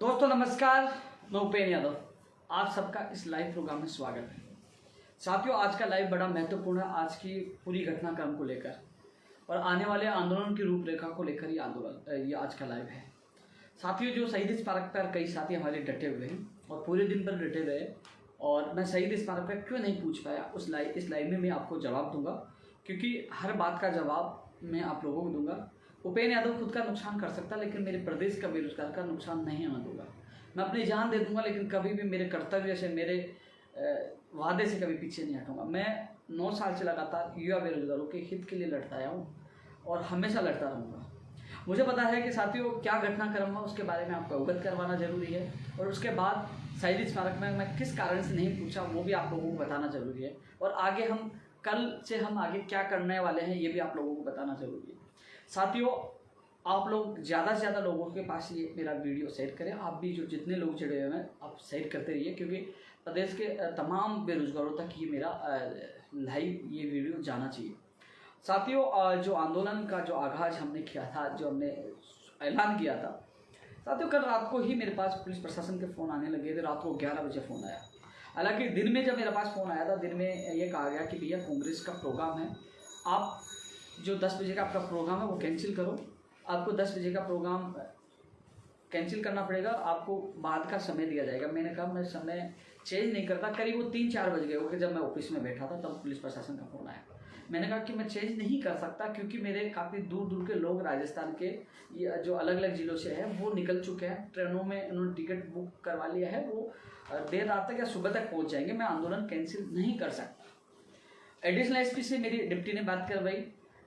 दोस्तों नमस्कार, मैं उपेन यादव। आप सबका इस लाइव प्रोग्राम में स्वागत है। साथियों, आज का लाइव बड़ा महत्वपूर्ण है आज की पूरी घटनाक्रम को लेकर और आने वाले आंदोलन की रूपरेखा को लेकर ये आज का लाइव है। साथियों, जो शहीद स्मारक पर कई साथी हमारे डटे हुए हैं और पूरे दिन पर डटे रहे और मैं शहीद स्मारक पर क्यों नहीं पूछ पाया इस लाइव में मैं आपको जवाब दूंगा, क्योंकि हर बात का जवाब मैं आप लोगों को दूंगा। उपेन यादव खुद का नुकसान कर सकता, लेकिन मेरे प्रदेश का बेरोजगार का नुकसान नहीं होने दूंगा। मैं अपनी जान दे दूंगा, लेकिन कभी भी मेरे कर्तव्य से, मेरे वादे से कभी पीछे नहीं हटूंगा। मैं 9 साल से लगातार युवा बेरोजगारों के हित के लिए लड़ता आया हूँ और हमेशा लड़ता रहूँगा। मुझे पता है कि साथियों क्या घटनाक्रम है, उसके बारे में आपको अवगत करवाना जरूरी है और उसके बाद शहीद स्मारक में मैं किस कारण से नहीं पूछा वो भी आप लोगों को बताना जरूरी है और आगे हम कल से हम आगे क्या करने वाले हैं ये भी आप लोगों को बताना जरूरी है। साथियों, आप लोग ज़्यादा से ज़्यादा लोगों के पास ये मेरा वीडियो शेयर करें। आप भी जो जितने लोग जुड़े हुए हैं आप शेयर करते रहिए, क्योंकि प्रदेश के तमाम बेरोजगारों तक ये मेरा लाइव ये वीडियो जाना चाहिए। साथियों, जो आंदोलन का जो आगाज़ हमने किया था, जो हमने ऐलान किया था, साथियों कल रात को ही मेरे पास पुलिस प्रशासन के फ़ोन आने लगे थे। रात को 11 बजे फ़ोन आया। हालांकि दिन में जब मेरे पास फ़ोन आया था, दिन में ये कहा गया कि भैया कांग्रेस का प्रोग्राम है, आप जो 10 बजे का आपका प्रोग्राम है वो कैंसिल करो। आपको 10 बजे का प्रोग्राम कैंसिल करना पड़ेगा, आपको बाद का समय दिया जाएगा। मैंने कहा मैं समय चेंज नहीं करता। करीब वो 3-4 बज गए होंगे जब मैं ऑफिस में बैठा था, तब पुलिस प्रशासन का फ़ोन आया। मैंने कहा कि मैं चेंज नहीं कर सकता, क्योंकि मेरे काफ़ी दूर दूर के लोग राजस्थान के जो अलग अलग ज़िलों से हैं वो निकल चुके हैं। ट्रेनों में उन्होंने टिकट बुक करवा लिया है, वो देर रात तक या सुबह तक पहुँच जाएंगे। मैं आंदोलन कैंसिल नहीं कर सकता। एडिशनल एसपी से मेरी डिप्टी ने बात करवाई,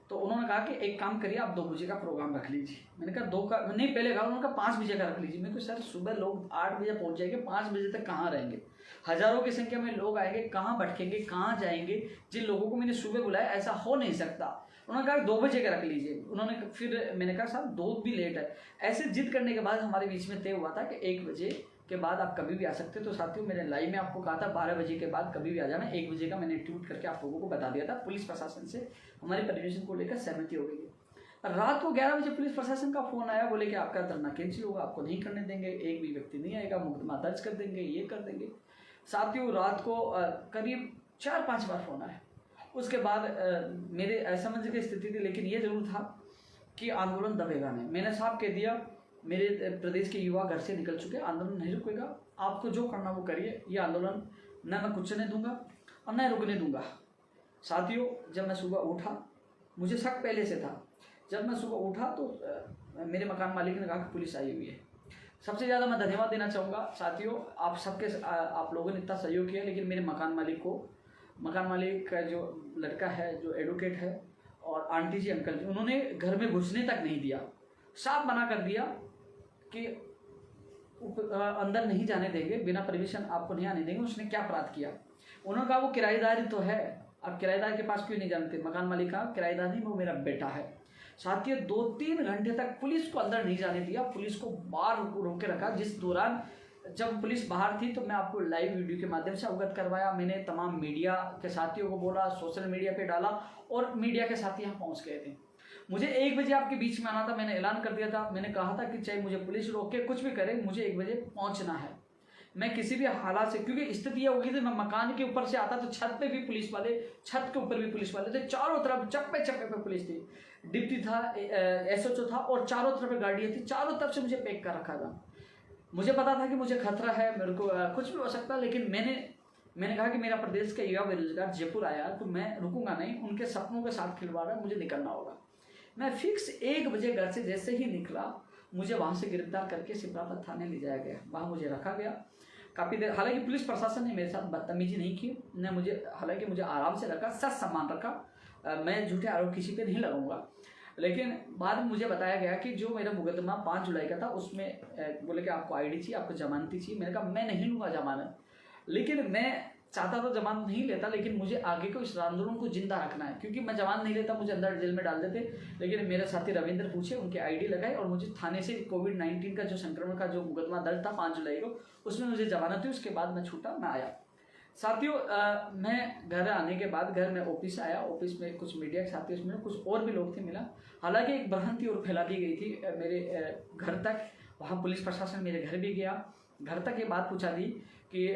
तो उन्होंने कहा कि एक काम करिए, आप 2 बजे का प्रोग्राम रख लीजिए। मैंने कहा 2 का नहीं, पहले कहा, उन्होंने कहा 5 बजे का रख लीजिए। मैं कहा सर सुबह लोग 8 बजे पहुंच जाएंगे, 5 बजे तक कहाँ रहेंगे? हज़ारों की संख्या में लोग आएंगे, कहाँ भटकेंगे, कहाँ जाएंगे? जिन लोगों को मैंने सुबह बुलाया ऐसा हो नहीं सकता। उन्होंने कहा 2 बजे का रख लीजिए। उन्होंने फिर मैंने कहा साहब 2 भी लेट है। ऐसे जिद करने के बाद हमारे बीच में तय हुआ था कि 1 बजे के बाद आप कभी भी आ सकते। तो साथियों, मैंने लाइव में आपको कहा था 12 बजे के बाद कभी भी आ जाना। 1 बजे का मैंने ट्वीट करके आप लोगों को बता दिया था। पुलिस प्रशासन से हमारी परमिशन को लेकर सहमति हो गई है। रात को 11 बजे पुलिस प्रशासन का फोन आया, बोले कि आपका धरना कैंसिल होगा, आपको नहीं करने देंगे, एक भी व्यक्ति नहीं आएगा, मुकदमा दर्ज कर देंगे, ये कर देंगे। साथियों, रात को करीब 4-5 बार फोन आया। उसके बाद मेरे असमंजस की स्थिति थी, लेकिन ये जरूर था कि आंदोलन दबेगा नहीं। मैंने साफ कह दिया, मेरे प्रदेश के युवा घर से निकल चुके, आंदोलन नहीं रुकेगा, आपको जो करना वो करिए। ये आंदोलन न मैं कुछ नहीं दूंगा और न रुकने दूंगा। साथियों, जब मैं सुबह उठा, मुझे शक पहले से था। जब मैं सुबह उठा तो मेरे मकान मालिक ने कहा कि पुलिस आई हुई है। सबसे ज़्यादा मैं धन्यवाद देना चाहूँगा साथियों, आप लोगों ने इतना सहयोग किया, लेकिन मेरे मकान मालिक का जो लड़का है, जो एडवोकेट है, और आंटी जी, अंकल जी, उन्होंने घर में घुसने तक नहीं दिया। साफ मना कर दिया कि अंदर नहीं जाने देंगे, बिना परमिशन आपको नहीं आने देंगे। उसने क्या अपराध किया? उन्होंने कहा वो किराएदार ही तो है, अब किराएदार के पास क्यों नहीं जानते? मकान मालिक का किराएदार नहीं, वो मेरा बेटा है। साथियों, 2-3 घंटे तक पुलिस को अंदर नहीं जाने दिया, पुलिस को बाहर रोक के रखा। जिस दौरान जब पुलिस बाहर थी तो मैं आपको लाइव वीडियो के माध्यम से अवगत करवाया। मैंने तमाम मीडिया के साथियों को बोला, सोशल मीडिया पे डाला और मीडिया के साथी यहाँ पहुँच गए थे। मुझे 1 बजे आपके बीच में आना था, मैंने ऐलान कर दिया था। मैंने कहा था कि चाहे मुझे पुलिस रोके, कुछ भी करे, मुझे 1 बजे पहुंचना है। मैं किसी भी हालात से, क्योंकि स्थिति यह होगी थी, मैं मकान के ऊपर से आता तो छत पे भी पुलिस वाले, छत के ऊपर भी पुलिस वाले थे, चारों तरफ चप्पे चप्पे पे पुलिस थी। डिप्टी था, एसएचओ था और चारों तरफ गाड़ियाँ थी, चारों तरफ से मुझे पैक कर रखा था। मुझे पता था कि मुझे खतरा है, मेरे को कुछ भी हो सकता, लेकिन मैंने कहा कि मेरा प्रदेश का युवा बेरोजगार जयपुर आया तो मैं रुकूंगा नहीं, उनके सपनों के साथ खिलवाड़ है, मुझे निकलना होगा। मैं फिक्स 1 बजे घर से जैसे ही निकला, मुझे वहाँ से गिरफ्तार करके सिपरापत थाने ले जाया गया। वहाँ मुझे रखा गया काफ़ी देर। हालांकि पुलिस प्रशासन ने मेरे साथ बदतमीजी नहीं की, ने मुझे हालांकि मुझे आराम से रखा, सच सम्मान रखा। मैं झूठे आरोप किसी पे नहीं लगाऊंगा। लेकिन बाद में मुझे बताया गया कि जो मेरा मुकदमा 5 जुलाई का था, उसमें बोले कि आपको आईडी चाहिए, आपको जमानती चाहिए। मैंने कहा मैं नहीं लूँगा जमानत, लेकिन मैं चाहता तो जमानत नहीं लेता, लेकिन मुझे आगे को इस आंदोलन को जिंदा रखना है। क्योंकि मैं जमानत नहीं लेता, मुझे अंदर जेल में डाल देते। लेकिन मेरे साथी रविंद्र पूछे, उनके आईडी लगाए और मुझे थाने से कोविड-19 का जो संक्रमण का जो मुकदमा दर्ज था 5 जुलाई को, उसमें मुझे जमानत हुई। उसके बाद मैं छूटा, मैं आया। साथियों, मैं घर आने के बाद घर में ऑफिस आया। ऑफिस में कुछ मीडिया के साथी, उसमें कुछ और भी लोग थे मिला। हालांकि एक भ्रांति और फैला दी गई थी मेरे घर तक वहाँ पुलिस प्रशासन मेरे घर भी गया, घर तक ये बात पूछा दी कि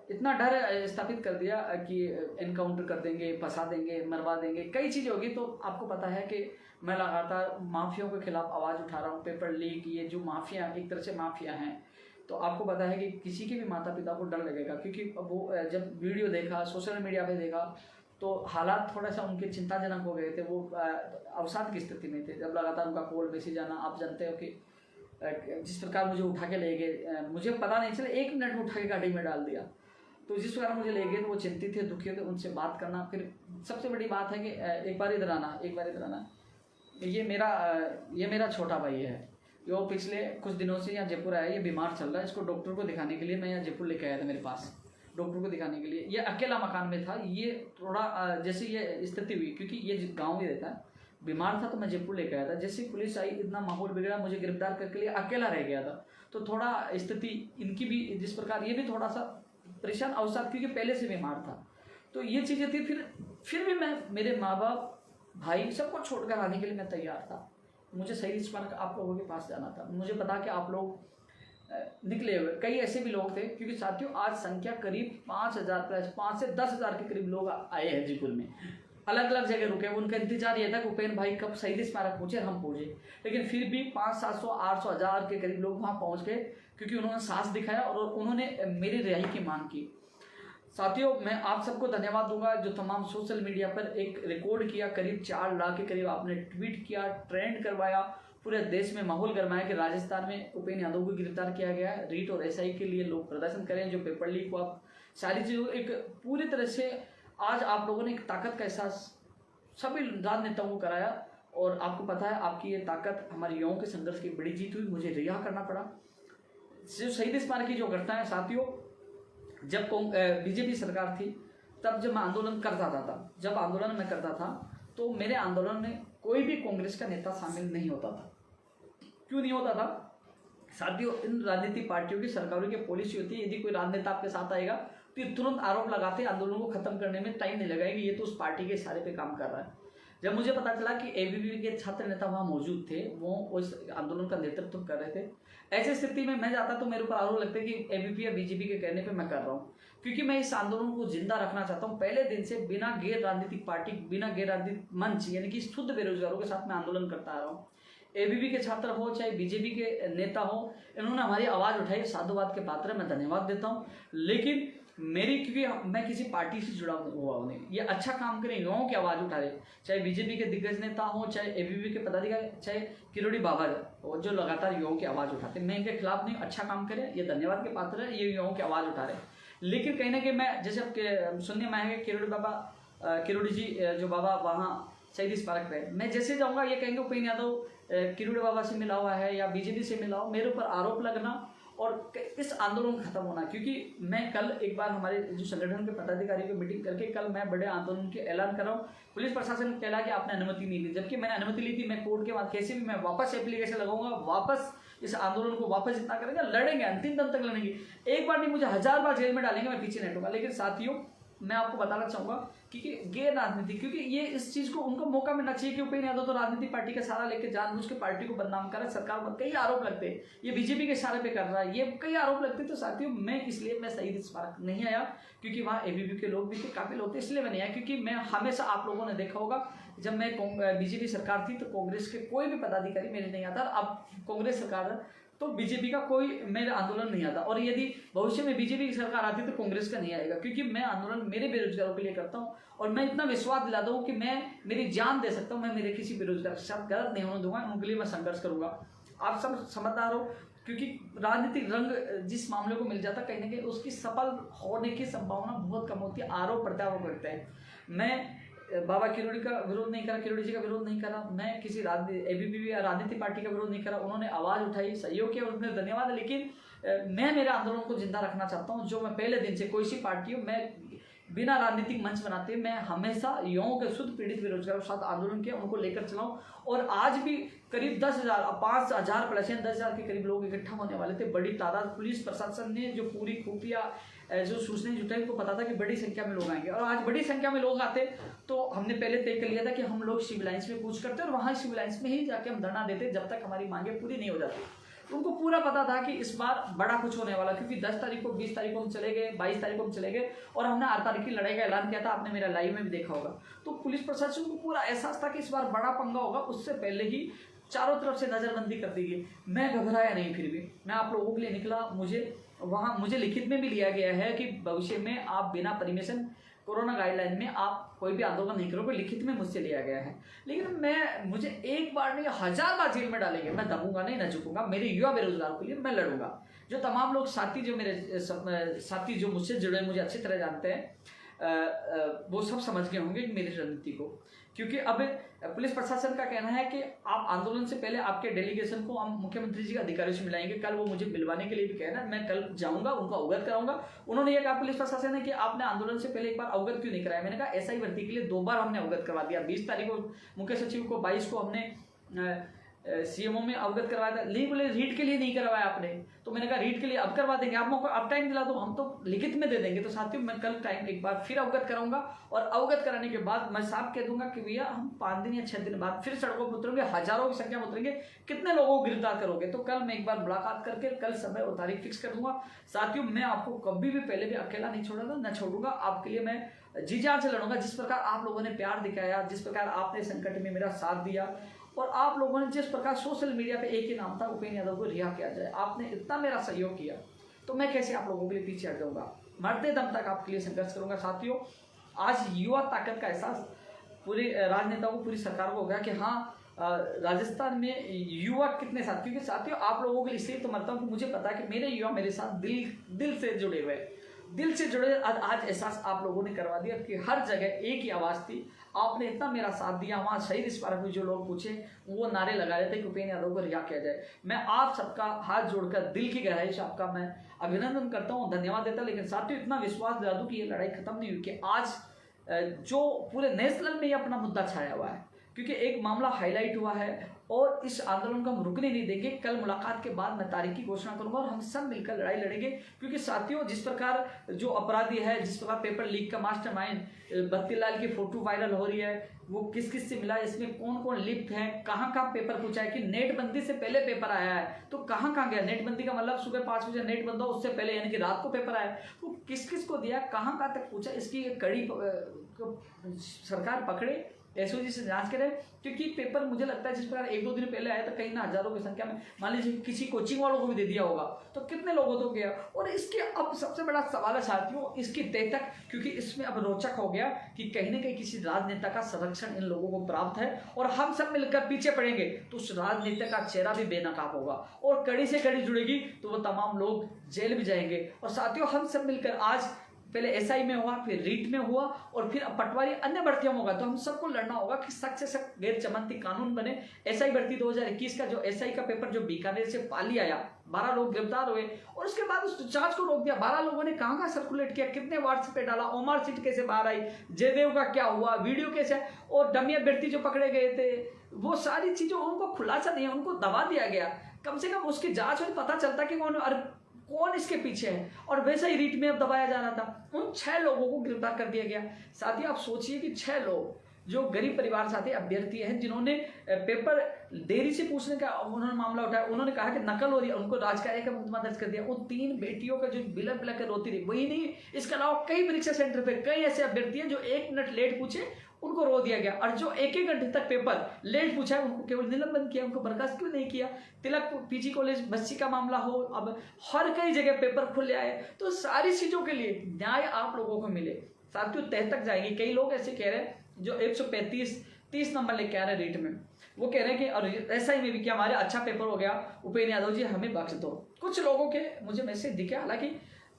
इतना डर स्थापित कर दिया कि इनकाउंटर कर देंगे, फंसा देंगे, मरवा देंगे, कई चीज़ें होगी। तो आपको पता है कि मैं लगातार माफियाओं के खिलाफ आवाज़ उठा रहा हूँ। पेपर लीक, ये जो माफिया एक तरह से माफिया हैं, तो आपको पता है कि किसी के भी माता पिता को डर लगेगा, क्योंकि वो जब वीडियो देखा, सोशल मीडिया पे देखा, तो हालात थोड़ा सा उनके चिंताजनक हो गए थे। वो अवसाद की स्थिति में थे जब लगातार उनका कॉल मैसेज आना। आप जानते हो कि जिस प्रकार मुझे उठा के ले गए, मुझे पता नहीं चला, 1 मिनट में उठा के गाड़ी में डाल दिया। तो जिस प्रकार मुझे ले गए तो वो चिंतित थे, दुखी थे, उनसे बात करना। फिर सबसे बड़ी बात है कि एक बार इधर आना। ये मेरा छोटा भाई है, जो पिछले कुछ दिनों से यहाँ जयपुर आया। ये बीमार चल रहा है, इसको डॉक्टर को दिखाने के लिए मैं यहाँ जयपुर लेके आया था, मेरे पास डॉक्टर को दिखाने के लिए। ये अकेला मकान में था। ये थोड़ा जैसे ये स्थिति हुई, क्योंकि ये गाँव में रहता है, बीमार था, तो मैं जयपुर लेके आया था। जैसे पुलिस आई, इतना माहौल बिगड़ा, मुझे गिरफ्तार करके लिए अकेला रह गया था। तो थोड़ा स्थिति इनकी भी, जिस प्रकार ये भी थोड़ा सा परेशान अवसाद, क्योंकि पहले से बीमार था। तो ये चीज़ें थी। फिर भी मैं मेरे माँ बाप, भाई, सबको छोड़कर आने के लिए मैं तैयार था। मुझे सही स्मारक आप लोगों के पास जाना था। मुझे पता कि आप लोग निकले हुए, कई ऐसे भी लोग थे, क्योंकि साथियों आज संख्या करीब 5,000 प्लस 5 से 10,000 के करीब लोग आए हैं जयपुर में। अलग अलग जगह रुके, उनका इंतजार ये था कि उपेंद्र भाई कब शहीद स्मारक पहुंचे, हम पहुंचे। लेकिन फिर भी 500, 700, 800, 1000 के करीब लोग वहां पहुंच गए, क्योंकि उन्होंने साहस दिखाया और उन्होंने मेरी रिहाई की मांग की। साथियों, मैं आप सबको धन्यवाद दूंगा जो तमाम सोशल मीडिया पर एक रिकॉर्ड किया, करीब 4 लाख के करीब आपने ट्वीट किया, ट्रेंड करवाया, पूरे देश में माहौल गरमाया कि राजस्थान में उपेंद्र यादव को गिरफ्तार किया गया है। रीट और एसआई के लिए लोग प्रदर्शन करें, जो पेपर लीक हुआ, सारी चीज़ों एक पूरी तरह से आज आप लोगों ने एक ताकत का एहसास सभी राजनेताओं को कराया। और आपको पता है, आपकी ये ताकत हमारे युवाओं के संघर्ष की बड़ी जीत हुई। मुझे रिहा करना पड़ा। जो शहीद स्मारक की जो घटना है साथियों, जब बीजेपी सरकार थी, तब जब मैं आंदोलन करता था, जब आंदोलन में करता था, तो मेरे आंदोलन में कोई भी कांग्रेस का नेता शामिल नहीं होता था। क्यों नहीं होता था साथियों? इन राजनीतिक पार्टियों की, सरकारों की पॉलिसी होती है, यदि कोई राजनेता आपके साथ आएगा तो तुरंत आरोप लगाते, आंदोलन को खत्म करने में टाइम नहीं लगाएंगे, ये तो उस पार्टी के इशारे पे काम कर रहा है। जब मुझे पता चला कि एबीवीपी के छात्र नेता वहाँ मौजूद थे, वो उस आंदोलन का नेतृत्व कर रहे थे, ऐसी स्थिति में मैं जाता तो मेरे ऊपर आरोप लगते कि एबीवीपी या बीजेपी के कहने पे मैं कर रहा हूँ, क्योंकि मैं इस आंदोलन को जिंदा रखना चाहता हूँ। पहले दिन से बिना गैर राजनीतिक पार्टी, बिना गैर राजनीतिक मंच, यानी कि शुद्ध बेरोजगारों के साथ मैं आंदोलन करता आ रहा हूँ। एबीवीपी के छात्र हो चाहे बीजेपी के नेता हो, इन्होंने हमारी आवाज़ उठाई, साधुवाद के पात्र, मैं धन्यवाद देता हूँ। लेकिन क्योंकि मैं किसी पार्टी से जुड़ा हुआ नहीं, ये अच्छा काम करें, युवाओं की आवाज़ उठा रहे, चाहे बीजेपी के दिग्गज नेता हो, चाहे एबीवीपी के पदाधिकारी, चाहे किरोड़ी बाबा जो लगातार युवाओं की आवाज़ उठाते, मैं इनके खिलाफ नहीं, अच्छा काम करें, ये धन्यवाद के पात्र है, ये युवाओं की आवाज़ उठा रहे। लेकिन कहीं ना कहीं मैं, जैसे सुनने में आएंगे किरोड़ी जी जो बाबा वहाँ शहीद स्मारक पे, मैं जैसे जाऊँगा ये कहेंगे उपेंद्र यादव किरोड़ी बाबा से मिला हुआ है या बीजेपी से मिला हो, मेरे ऊपर आरोप लगना और इस आंदोलन खत्म होना। क्योंकि मैं कल एक बार हमारे जो संगठन के पदाधिकारी को मीटिंग करके कल मैं बड़े आंदोलन के ऐलान कर रहा हूँ। पुलिस प्रशासन ने कहला कि आपने अनुमति नहीं ली, जबकि मैंने अनुमति ली थी। मैं कोर्ट के बाद कैसे भी मैं वापस एप्लीकेशन लगाऊंगा, वापस इस आंदोलन को वापस जितना करेंगे, लड़ेंगे, अंतिम दम तक लड़ेंगे। एक बार नहीं, मुझे 1000 बार जेल में डालेंगे, मैं पीछे नहीं हटूंगा। लेकिन साथियों, मैं आपको बताना चाहूंगा कि गैर राजनीति, क्योंकि ये इस चीज को उनको मौका मिलना चाहिए कि उपेंद्र यादव तो राजनीतिक पार्टी का सहारा लेकर जानबूझ के पार्टी को बदनाम कर रहा है, सरकार पर कई आरोप लगते हैं, ये बीजेपी के इशारे पे कर रहा है, ये कई आरोप लगते। तो साथियों, मैं इसलिए मैं शहीद स्मारक नहीं आया, क्योंकि वहाँ एबीवीपी के लोग भी थे, काफी लोग थे, इसलिए मैं नहीं आया। क्योंकि मैं हमेशा, आप लोगों ने देखा होगा, जब मैं बीजेपी सरकार थी तो कांग्रेस के कोई भी पदाधिकारी मेरे नहीं आता। अब कांग्रेस सरकार है तो बीजेपी का कोई मेरा आंदोलन नहीं आता, और यदि भविष्य में बीजेपी की सरकार आती तो कांग्रेस का नहीं आएगा, क्योंकि मैं आंदोलन मेरे बेरोजगारों के लिए करता हूं। और मैं इतना विश्वास दिलाता हूं कि मैं मेरी जान दे सकता हूं, मैं मेरे किसी बेरोजगार के साथ गलत नहीं होने दूंगा, उनके लिए मैं संघर्ष करूंगा। आप सब समझदार हो, क्योंकि राजनीतिक रंग जिस मामले को मिल जाता, कहीं ना कहीं उसकी सफल होने की संभावना बहुत कम होती है। आरोप प्रत्यारोप करते हैं। मैं बाबा किरोड़ी का विरोध नहीं करा, किरोड़ी जी का विरोध नहीं करा, मैं किसी एबीवीपी या राजनीतिक पार्टी का विरोध नहीं करा। उन्होंने आवाज़ उठाई, सहयोग किया, उन्हें धन्यवाद। लेकिन मैं मेरे आंदोलन को जिंदा रखना चाहता हूं, जो मैं पहले दिन से, कोई सी पार्टी हो, मैं बिना राजनीतिक मंच बनाते मैं हमेशा युवाओं के शुद्ध पीड़ित बेरोजगारों के साथ आंदोलन किया, उनको लेकर चलाऊं। और आज भी करीब 10,000, 5,000 प्लस 10,000 के करीब लोग इकट्ठा होने वाले थे। बड़ी तादाद, पुलिस प्रशासन ने जो पूरी खुफिया जो सूचनाएं जुटाई, उनको पता था कि बड़ी संख्या में लोग आएंगे, और आज बड़ी संख्या में लोग आते तो हमने पहले तय कर लिया था कि हम लोग सिविल लाइन्स में कूच करते और वहाँ सिविल लाइन्स में ही जाके हम धरना देते जब तक हमारी मांगे पूरी नहीं हो जाती। उनको पूरा पता था कि इस बार बड़ा कुछ होने वाला, क्योंकि 10 तारीख को, 20 तारीख को हम चले गए, 22 तारीख को हम चले गए और हमने 8 तारीख की लड़ाई का ऐलान किया था। आपने मेरा लाइव में भी देखा होगा। तो पुलिस प्रशासन को पूरा एहसास था कि इस बार बड़ा पंगा होगा। उससे पहले ही चारों तरफ से नजरबंदी कर दी गई। मैं घबराया नहीं, फिर भी मैं आप लोगों के लिए निकला। मुझे लिखित में भी लिया गया है कि भविष्य में आप बिना परमिशन कोरोना गाइडलाइन में आप कोई भी आंदोलन नहीं करोगे, लिखित में मुझसे लिया गया है। लेकिन मुझे एक बार नहीं 1000 बार जेल में डालेंगे, मैं दबूंगा नहीं, न झुकूंगा। मेरे युवा बेरोजगार के लिए मैं लड़ूंगा। जो तमाम लोग साथी, जो मेरे साथी जो मुझसे जुड़े, मुझे अच्छी तरह जानते हैं, वो सब समझ गए होंगे मेरी रणनीति को। क्योंकि अब पुलिस प्रशासन का कहना है कि आप आंदोलन से पहले आपके डेलीगेशन को हम मुख्यमंत्री जी के अधिकारियों से मिलाएंगे। कल वो मुझे मिलवाने के लिए भी कहना है, मैं कल जाऊंगा, उनको अवगत कराऊंगा। उन्होंने ये कहा पुलिस प्रशासन ने कि आपने आंदोलन से पहले एक बार अवगत क्यों नहीं कराया। मैंने कहा एसआई भर्ती के लिए 2 बार हमने अवगत करवा दिया। 20 तारीख को मुख्य सचिव को, 22 को हमने सीएमओ में अवगत करवाया था। नहीं बोले रीट के लिए नहीं करवाया आपने, तो मैंने कहा रीट के लिए अब करवा देंगे, आप मौका अब टाइम दिला दो, हम तो लिखित में दे देंगे। तो साथियों मैं कल टाइम एक बार फिर अवगत कराऊंगा और अवगत कराने के बाद मैं साफ कह दूंगा कि भैया हम 5 दिन या 6 दिन बाद फिर सड़कों पर उतरेंगे, हजारों की संख्या में उतरेंगे। कितने लोगों को गिरफ्तार करोगे? तो कल मैं एक बार मुलाकात करके कल समय और तारीख फिक्स कर दूंगा। साथियों मैं आपको कभी भी पहले भी अकेला नहीं छोड़ा था, न छोड़ूंगा। आपके लिए मैं जी जान से लड़ूंगा। जिस प्रकार आप लोगों ने प्यार दिखाया, जिस प्रकार आपने संकट में मेरा साथ दिया और आप लोगों ने जिस प्रकार सोशल मीडिया पे एक ही नाम था, उपेंद्र यादव को रिहा किया जाए, आपने इतना मेरा सहयोग किया, तो मैं कैसे आप लोगों के लिए पीछे हट जाऊंगा। मरते दम तक आपके लिए संघर्ष करूंगा। साथियों आज युवा ताकत का एहसास पूरे राजनेताओं को, पूरी सरकार को हो गया कि हाँ राजस्थान में युवा कितने साथ। क्योंकि साथियों आप लोगों के लिए इसलिए तो मरता हूँ कि मुझे पता है कि मेरे युवा मेरे साथ दिल से जुड़े हुए, दिल से जुड़े। आज एहसास आप लोगों ने करवा दिया कि हर जगह एक ही आवाज़ थी। आपने इतना मेरा साथ दिया। वहाँ शहीद स्मारक में जो लोग पूछे वो नारे लगा रहे थे कि उपेंद्र यादव को रिहा किया जाए। मैं आप सबका हाथ जोड़कर दिल की गहराई से आपका मैं अभिनंदन करता हूँ, धन्यवाद देता हूँ। लेकिन साथियों इतना विश्वास दिला दूँ कि ये लड़ाई खत्म नहीं हुई, कि आज जो पूरे नेशनल में ये अपना मुद्दा छाया हुआ है, क्योंकि एक मामला हाईलाइट हुआ है और इस आंदोलन को हम रुकने नहीं देंगे। कल मुलाकात के बाद मैं तारीख की घोषणा करूंगा और हम सब मिलकर लड़ाई लड़ेंगे। क्योंकि साथियों जिस प्रकार जो अपराधी है, जिस प्रकार पेपर लीक का मास्टरमाइंड बत्तीलाल की फोटो वायरल हो रही है, वो किस किस से मिला, इसमें कौन कौन लिप्त है, कहाँ कहाँ पेपर पूछा है, कि नेट बंदी से पहले पेपर आया है तो कहाँ कहाँ गया। नेट बंदी का मतलब सुबह 5 बजे नेट बंद हो, उससे पहले यानी कि रात को पेपर आया, तो किस किस को दिया, कहाँ कहाँ तक पूछा, इसकी कड़ी सरकार पकड़े, एसओजी से जांच करें। क्योंकि पेपर मुझे लगता है जिस प्रकार 1-2 दिन पहले आया था, कहीं ना हजारों की संख्या में, मान लीजिए किसी कोचिंग वालों को भी दे दिया होगा, तो कितने लोगों तो गया। और इसके अब सबसे बड़ा सवाल है साथियों इसकी तय तक, क्योंकि इसमें अब रोचक हो गया कि कहीं ना कहीं किसी राजनेता का संरक्षण इन लोगों को प्राप्त है और हम सब मिलकर पीछे पड़ेंगे तो उस राजनेता का चेहरा भी बेनकाब होगा और कड़ी से कड़ी जुड़ेगी तो वो तमाम लोग जेल भी जाएंगे। और साथियों हम सब मिलकर आज पहले एसआई में हुआ, फिर रीट में हुआ और फिर अब पटवारी अन्य भर्तियों में होगा, तो हम सबको लड़ना होगा कि सख्त से सख्त गैर जमानती कानून बने। एसआई भर्ती 2021 का जो एसआई का पेपर जो बीकानेर से पाली आया, 12 लोग गिरफ्तार हुए और उसके बाद उस जांच को रोक दिया। 12 लोगों ने कहाँ सर्कुलेट किया, कितने व्हाट्सएप पे डाला, ओमार सीट कैसे बाहर आई, जयदेव का क्या हुआ, वीडियो कैसे, और डमी अभ्यर्थी जो पकड़े गए थे, वो सारी चीजों उनको खुलासा नहीं है, उनको दबा दिया गया। कम से कम उसकी जांच में पता चलता कि कौन इसके पीछे है। और वैसा ही रीट में अब दबाया जा रहा था। उन 6 लोगों को गिरफ्तार कर दिया गया। साथ ही आप सोचिए कि 6 लोग जो गरीब परिवार से आते अभ्यर्थी हैं, जिन्होंने पेपर देरी से पूछने का उन्होंने मामला उठाया, उन्होंने कहा कि नकल हो रही है, उनको राजकार्य का मुकदमा दर्ज कर दिया। उन 3 बेटियों का जो बिलक बिलक कर रोती रही, वही नहीं, इसके अलावा कई परीक्षा सेंटर पे कई ऐसे अभ्यर्थी हैं जो 1 मिनट लेट पूछे उनको रो दिया गया, और जो 1-1 घंटे तक पेपर लेट पूछा है उनको केवल निलंबन किया, उनको बर्खास्त क्यों नहीं किया। तिलक पीजी कॉलेज बस्सी का मामला हो, अब हर कई जगह पेपर खुले आए। तो सारी चीजों के लिए न्याय आप लोगों को मिले। साथियों तह तक जाएगी। कई लोग ऐसे कह रहे हैं जो 135-30 नंबर लेके आ रहे हैं रीट में, वो कह रहे हैं कि और ऐसा ही में भी कि हमारे अच्छा पेपर हो गया, उपेंद्र यादव जी हमें बख्श दो। कुछ लोगों के मुझे मैसेज दिखे। हालांकि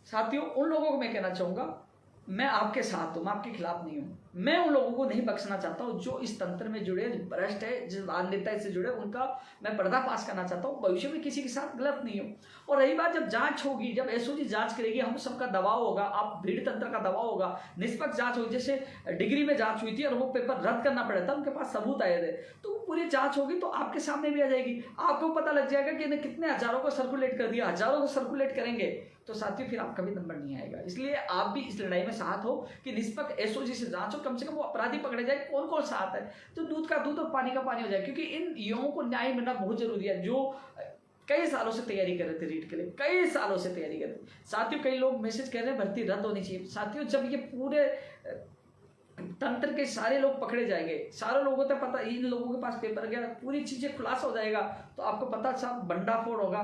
साथियों उन लोगों को मैं कहना चाहूंगा मैं आपके साथ हूं, मैं आपके खिलाफ नहीं हूं। मैं उन लोगों को नहीं बख्शना चाहता हूं जो इस तंत्र में जुड़े, भ्रष्ट है, जिस राजनेता से जुड़े, उनका मैं पर्दाफाश करना चाहता हूं। भविष्य में किसी के साथ गलत नहीं हो। और रही बात जब जांच होगी, जब एसओजी जांच करेगी, हम सबका दबाव होगा, आप भीड़ तंत्र का दबाव होगा, निष्पक्ष जांच होगी। जैसे डिग्री में जांच हुई थी और वो पेपर रद्द करना पड़ा था, उनके पास सबूत आए थे, तो पूरी जांच होगी तो आपके सामने भी आ जाएगी। आपको पता लग जाएगा कि इन्हें कितने हजारों को सर्कुलेट कर दिया, हजारों को सर्कुलेट करेंगे, तो साथियों फिर आपका भी नंबर नहीं आएगा। इसलिए आप भी इस लड़ाई में साथ हो कि निष्पक्ष एसओजी से जांच हो, कम से कम वो अपराधी पकड़े जाए। कौन कौन साथ है, तो दूध का दूध और पानी का पानी हो जाए। क्योंकि इन युवाओं को न्याय मिलना बहुत जरूरी है। जो कई सालों से तैयारी कर रहे थे रीट के लिए, कई सालों से तैयारी कर रहे थे साथियों। कई लोग मैसेज कर रहे हैं भर्ती रद्द होनी चाहिए। साथियों, जब ये पूरे तंत्र के सारे लोग पकड़े जाएंगे, सारे लोगों तक पता, इन लोगों के पास पेपर गया, पूरी चीजें खुलासा हो जाएगा, तो आपको पता सब बंडाफोड़ होगा,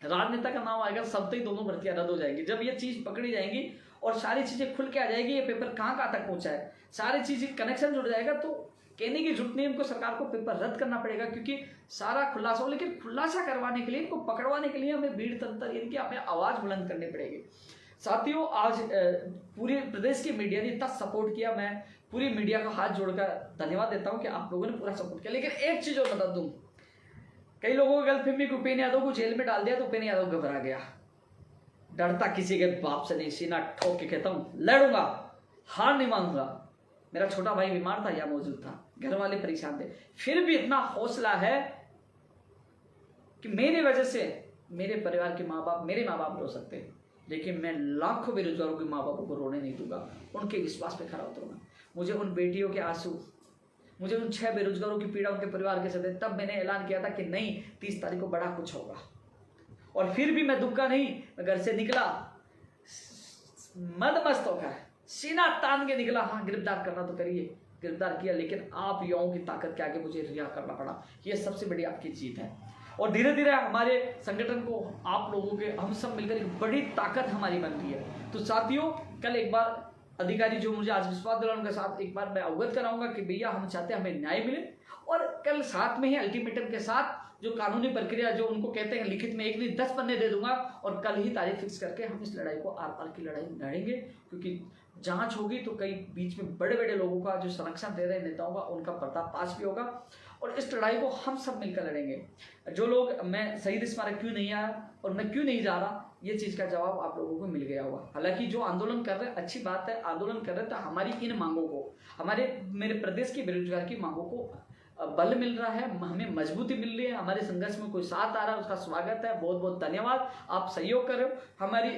राजनेता का नाम आएगा, सब तक दोनों भर्तियां रद्द हो जाएंगी। जब ये चीज पकड़ी जाएंगी और सारी चीजें खुल के आ जाएगी, ये पेपर कहाँ कहाँ तक पहुंचा है, सारी चीजें कनेक्शन जुड़ जाएगा, तो कहने की जरूरत नहीं, इनको सरकार को पेपर रद्द करना पड़ेगा, क्योंकि सारा खुलासा हो। लेकिन खुलासा करवाने के लिए, इनको पकड़वाने के लिए हमें भीड़ तंत्र, इनकी हमें आवाज बुलंद करनी पड़ेगी। साथियों, आज पूरे प्रदेश की मीडिया ने इतना सपोर्ट किया, मैं पूरी मीडिया का हाथ जोड़कर धन्यवाद देता हूं कि आप लोगों ने पूरा सपोर्ट किया। लेकिन एक चीज और बता दूं, कई लोगों की गलतफहमी, उपेंद्र यादव को जेल में डाल दिया तो उपेंद्र यादव घबरा गया, डरता किसी के बाप से नहीं, सीना ठोक के कहता हूं लड़ूंगा, हार नहीं मानूंगा। मेरा छोटा भाई बीमार था, या मौजूद था, घर वाले परेशान थे, फिर भी इतना हौसला है कि मेरी वजह से मेरे परिवार के माँ बाप, मेरे माँ बाप रो सकते हैं, लेकिन मैं लाखों बेरोजगारों के माँ बापों को रोने नहीं दूंगा, उनके विश्वास पे खड़ा उतरूंगा। मुझे उन बेटियों के आंसू, मुझे उन 6 बेरोजगारों की पीड़ा, उनके परिवार के साथ, तब मैंने ऐलान किया था कि नहीं, 30 तारीख को बड़ा कुछ होगा। और फिर भी मैं दुखा नहीं, मैं घर से निकला मदमस्त होकर, सीना तान के निकला, हाँ गिरफ्तार करना तो करिए, गिरफ्तार किया, लेकिन आप युवाओं की ताकत के आगे मुझे रिहा करना पड़ा। ये सबसे बड़ी आपकी जीत है। और धीरे धीरे हमारे संगठन को, आप लोगों के, हम सब मिलकर एक बड़ी ताकत हमारी बन रही है। तो साथियों, कल एक बार अधिकारी जो मुझे आज विश्वास दिलाने के साथ एक बार मैं अवगत कराऊंगा कि भैया हम चाहते हैं हमें न्याय मिले, और कल साथ में ही अल्टीमेटम के साथ जो कानूनी प्रक्रिया, जो उनको कहते हैं लिखित में 1 नहीं 10 पन्ने दे दूंगा, और कल ही तारीख फिक्स करके हम इस लड़ाई को, आर पार की लड़ाई लड़ेंगे। क्योंकि जांच होगी तो कई बीच में बड़े बड़े लोगों का, जो संरक्षण दे रहे नेताओं का, उनका पर्दाफाश भी होगा, और इस लड़ाई को हम सब मिलकर लड़ेंगे। जो लोग, मैं शहीद स्मारक क्यों नहीं आया और मैं क्यों नहीं जा रहा, ये चीज का जवाब आप लोगों को मिल गया होगा। हालांकि जो आंदोलन कर रहे हैं, अच्छी बात है, आंदोलन कर रहे हैं, तो हमारी इन मांगों को, मेरे प्रदेश के बेरोजगार की मांगों को बल मिल रहा है, हमें मजबूती मिल रही है, हमारे संघर्ष में कोई साथ आ रहा है, उसका स्वागत है। बहुत बहुत धन्यवाद, आप सहयोग कर रहे हो, हमारी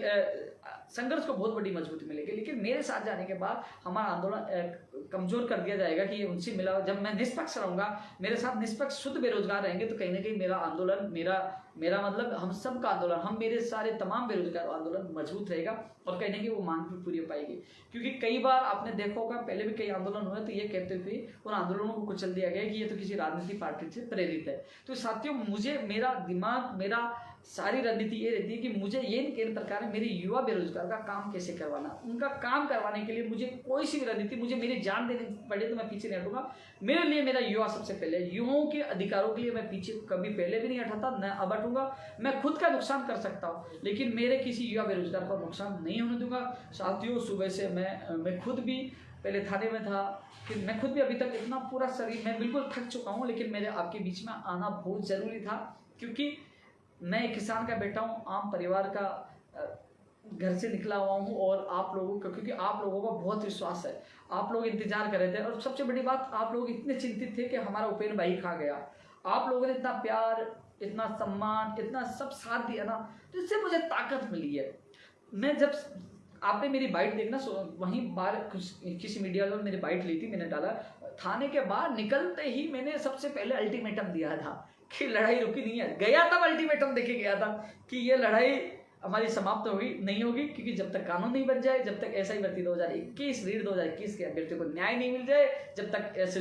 संघर्ष को बहुत बड़ी मजबूती मिलेगी। लेकिन मेरे साथ जाने के बाद हमारा आंदोलन कमजोर कर दिया जाएगा कि ये उनसे मिला। जब मैं निष्पक्ष रहूंगा, मेरे साथ निष्पक्ष शुद्ध बेरोजगार रहेंगे, तो कहीं ना कहीं मेरा आंदोलन, मेरा मतलब हम सब का आंदोलन, हम मेरे सारे तमाम बेरोजगार आंदोलन मजबूत रहेगा, और कहीं ना कहीं वो मांग भी पूरी हो पाएगी। क्योंकि कई बार आपने देखा होगा, पहले भी कई आंदोलन हुए, तो ये कहते थे उन आंदोलनों को कुचल दिया गया कि ये तो किसी राजनीतिक पार्टी से प्रेरित है। तो साथियों, मुझे, मेरा दिमाग, मेरा सारी रणनीति ये रहती है कि मुझे ये केंद्र सरकार है, मेरे युवा बेरोजगार का काम कैसे करवाना, उनका काम करवाने के लिए मुझे कोई सी भी रणनीति, मुझे मेरी जान देनी पड़े तो मैं पीछे नहीं हटूंगा। मेरे लिए मेरा युवा सबसे पहले, युवाओं के अधिकारों के लिए मैं पीछे कभी पहले भी नहीं हटाता, न अब हटूंगा। मैं खुद का नुकसान कर सकता हूँ, लेकिन मेरे किसी युवा बेरोजगार का नुकसान नहीं होने दूंगा। साथियों, सुबह से मैं खुद भी पहले थाने में था, कि मैं खुद भी अभी तक इतना पूरा शरीर, मैं बिल्कुल थक चुका हूँ, लेकिन मेरे आपके बीच में आना बहुत जरूरी था, क्योंकि मैं एक किसान का बेटा हूँ, आम परिवार का घर से निकला हुआ हूँ, और आप लोगों का, क्योंकि आप लोगों का बहुत विश्वास है, आप लोग इंतजार कर रहे थे, और सबसे बड़ी बात, आप लोग इतने चिंतित थे कि हमारा उपेंद्र भाई कहाँ गया। आप लोगों ने इतना प्यार, इतना सम्मान, इतना सब साथ दिया ना, तो इससे मुझे ताकत मिली है। मैं जब, आपने मेरी बाइट देखना, वहीं बाहर किसी मीडिया वालों ने मेरी बाइट ली थी, मैंने डाला, थाने के बाहर निकलते ही मैंने सबसे पहले अल्टीमेटम दिया था कि लड़ाई रुकी नहीं है। गया तब अल्टीमेटम देके गया था कि ये लड़ाई हमारी समाप्त होगी नहीं होगी, क्योंकि जब तक कानून नहीं बन जाए, जब तक SI भर्ती 2021 रीड 2021 के अभ्यर्थियों को न्याय नहीं मिल जाए, जब तक ऐसे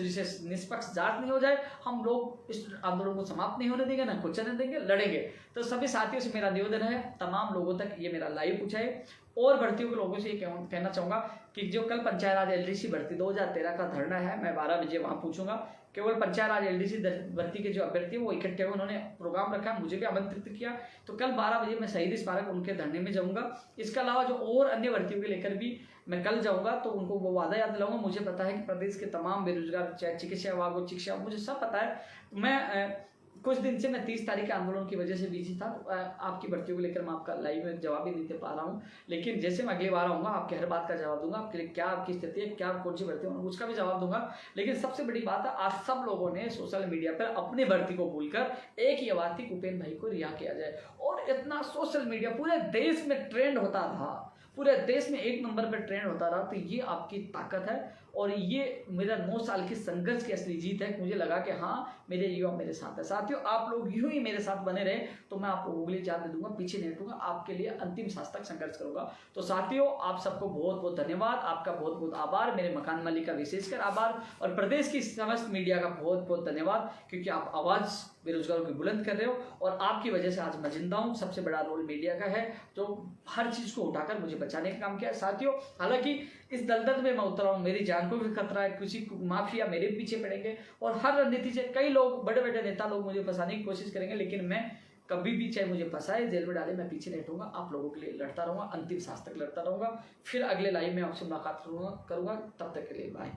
निष्पक्ष जांच नहीं हो जाए, हम लोग इस आंदोलन को समाप्त नहीं होने देंगे, ना कुछ नहीं देंगे, लड़ेंगे। तो सभी साथियों से मेरा निवेदन है, तमाम लोगों तक ये मेरा लाइव पूछाए, और भर्तियों के लोगों से ये कहना चाहूंगा कि जो कल पंचायत राज LDC भर्ती 2013 का धरना है, मैं 12 बजे वहां पूछूंगा। केवल पंचायत राज LDC भर्ती के जो अभ्यर्थी वो इकट्ठे हुए, उन्होंने प्रोग्राम रखा, मुझे भी आमंत्रित किया, तो कल 12 बजे मैं शहीद स्मारक उनके धरने में जाऊंगा। इसके अलावा जो और अन्य भर्तियों के लेकर भी मैं कल जाऊंगा, तो उनको वो वादा याद दिलाऊंगा। मुझे पता है कि प्रदेश के तमाम बेरोजगार, चाहे चिकित्सा विभाग हो, शिक्षा, मुझे सब पता है। मैं कुछ दिन से मैं 30 तारीख के आंदोलन की वजह से बिजी था, आपकी भर्तियों को लेकर मैं आपका लाइव में जवाब भी नहीं दे पा रहा हूँ, लेकिन जैसे मैं अगली बार आऊँगा आपके हर बात का जवाब दूंगा, आपके लिए क्या आपकी स्थिति है, क्या कौन सी भर्ती है, उसका भी जवाब दूंगा। लेकिन सबसे बड़ी बात है, आज सब लोगों ने सोशल मीडिया पर अपनी भर्ती को भूलकर एक ही आवाज थी, उपेंद्र भाई को रिहा किया जाए। और इतना सोशल मीडिया पूरे देश में ट्रेंड होता था, पूरे देश में 1 नंबर पर ट्रेंड होता रहा, तो ये आपकी ताकत है और ये मेरा 9 साल की संघर्ष की असली जीत है। मुझे लगा कि हाँ, मेरे युवा मेरे साथ है। साथियों, आप लोग यूं ही मेरे साथ बने रहे तो मैं आप लोगों के लिए जान दे दूंगा, पीछे नहीं हटूंगा, आपके लिए अंतिम सांस तक संघर्ष करूंगा। तो साथियों, आप सबको बहुत बहुत धन्यवाद, आपका बहुत बहुत आभार, मेरे मकान मालिक का विशेषकर आभार और प्रदेश की समस्त मीडिया का बहुत बहुत धन्यवाद, क्योंकि आप आवाज़ बेरोजगारों की बुलंद कर रहे हो और आपकी वजह से आज मैं जिंदा हूँ। सबसे बड़ा रोल मीडिया का है, तो हर चीज़ को उठाकर मुझे बचाने का काम किया है। साथियों, हालांकि इस दलदल में मैं उतरा हूँ, मेरी जान को भी खतरा है, किसी माफिया मेरे पीछे पड़ेंगे और हर रणनीति से कई लोग, बड़े बड़े नेता लोग मुझे फंसाने की कोशिश करेंगे, लेकिन मैं कभी भी, चाहे मुझे फंसाए, जेल में डाले, मैं पीछे नहीं हटूंगा। आप लोगों के लिए लड़ता रहूंगा, अंतिम सांस तक लड़ता रहूंगा। फिर अगले लाइव में आपसे मुलाकात करूंगा। तब तक के लिए बाय।